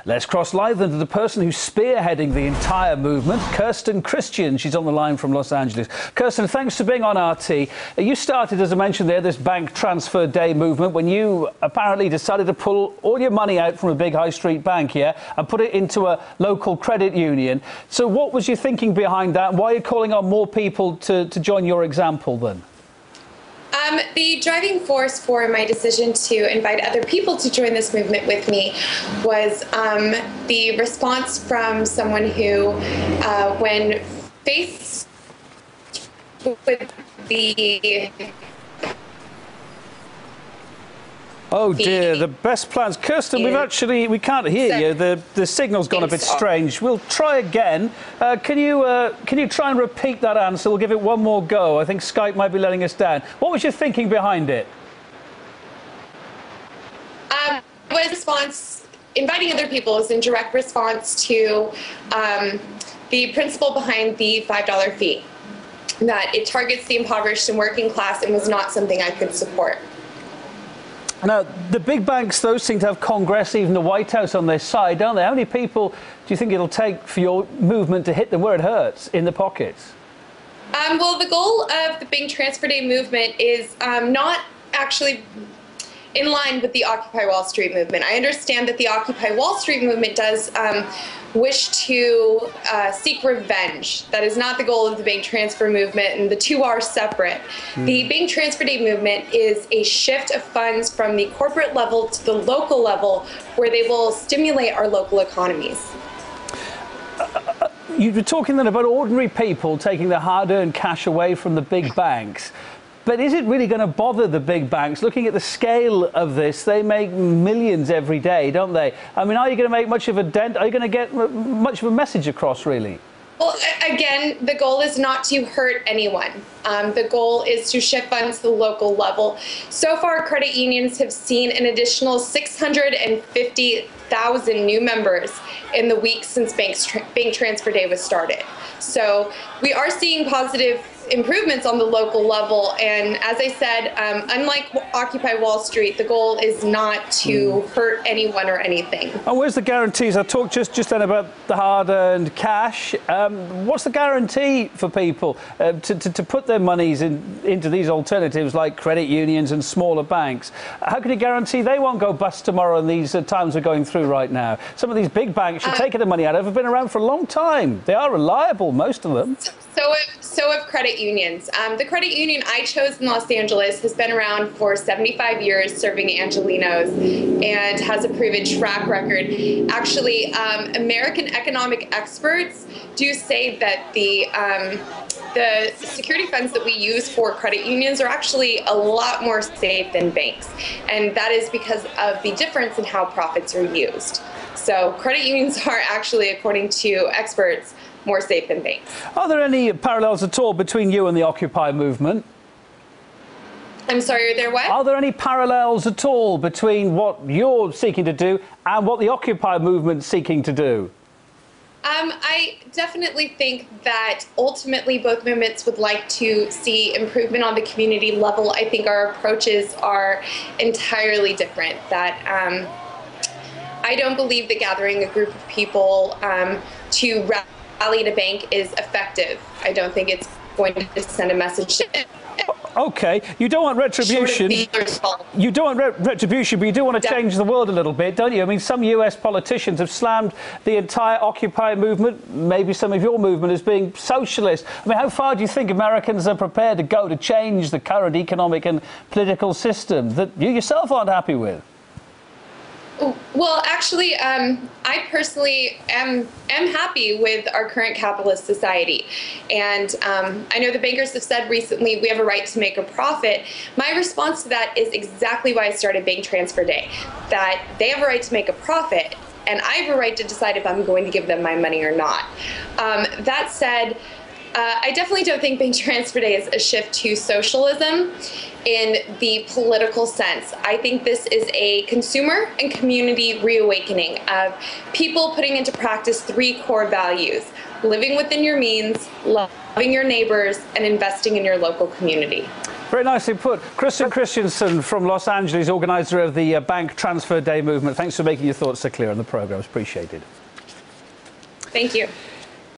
Let's cross live then to the person who's spearheading the entire movement, Kristen. She's on the line from Los Angeles. Kristen, thanks for being on RT. You started, as I mentioned there, this bank transfer day movement when you apparently decided to pull all your money out from a big high street bank, yeah, and put it into a local credit union. So what was your thinking behind that? Why are you calling on more people to join your example then? The driving force for my decision to invite other people to join this movement with me was the response from someone who, when faced with the... Oh dear, the best plans. Kirsten, we can't hear you. The signal's gone a bit strange. We'll try again. Can you try and repeat that answer? We'll give it one more go. I think Skype might be letting us down. What was your thinking behind it? Was response, inviting other people is in direct response to the principle behind the $5 fee, that it targets the impoverished and working class and was not something I could support. Now, the big banks, those seem to have Congress, even the White House on their side, don't they? How many people do you think it'll take for your movement to hit them where it hurts, in the pockets? Well, the goal of the Bank Transfer Day movement is not actually in line with the Occupy Wall Street movement. I understand that the Occupy Wall Street movement does wish to seek revenge. That is not the goal of the bank transfer movement, and the two are separate. The Bank Transfer Day movement is a shift of funds from the corporate level to the local level, where they will stimulate our local economies. You were talking then about ordinary people taking their hard-earned cash away from the big banks. But is it really going to bother the big banks? Looking at the scale of this, they make millions every day, don't they? I mean, are you going to make much of a dent? Are you going to get much of a message across, really? Well, again, the goal is not to hurt anyone. The goal is to shift funds to the local level. So far, credit unions have seen an additional 650,000 new members in the week since Bank Transfer Day was started. So we are seeing positive improvements on the local level, and as I said, unlike Occupy Wall Street, the goal is not to hurt anyone or anything. And where's the guarantees? I talked just then about the hard-earned cash. What's the guarantee for people to put their monies into these alternatives like credit unions and smaller banks? How can you guarantee they won't go bust tomorrow in these times we're going through right now? Some of these big banks you're taking the money out of have been around for a long time. They are reliable, most of them. So have credit unions. The credit union I chose in Los Angeles has been around for 75 years serving Angelenos and has a proven track record. Actually, American economic experts do say that the security funds that we use for credit unions are actually a lot more safe than banks. And that is because of the difference in how profits are used. So credit unions are actually, according to experts, more safe than banks. Are there any parallels at all between you and the Occupy movement? I'm sorry, are there what? Are there any parallels at all between what you're seeking to do and what the Occupy movement's seeking to do? I definitely think that ultimately both movements would like to see improvement on the community level. I think our approaches are entirely different. That I don't believe that gathering a group of people to rally at a bank is effective. I don't think it's going to send a message. Okay, you don't want retribution. You don't want retribution, but you do want to change the world a little bit, don't you? I mean, some US politicians have slammed the entire Occupy movement, maybe some of your movement, as being socialist. I mean, how far do you think Americans are prepared to go to change the current economic and political system that you yourself aren't happy with? Well, actually, I personally am happy with our current capitalist society. And I know the bankers have said recently we have a right to make a profit. My response to that is exactly why I started Bank Transfer Day, that they have a right to make a profit, and I have a right to decide if I'm going to give them my money or not. That said, I definitely don't think Bank Transfer Day is a shift to socialism in the political sense. I think this is a consumer and community reawakening of people putting into practice three core values: living within your means, loving your neighbors, and investing in your local community. Very nicely put. Kristen Christensen from Los Angeles, organizer of the Bank Transfer Day movement. Thanks for making your thoughts so clear on the programme. Appreciated. Thank you.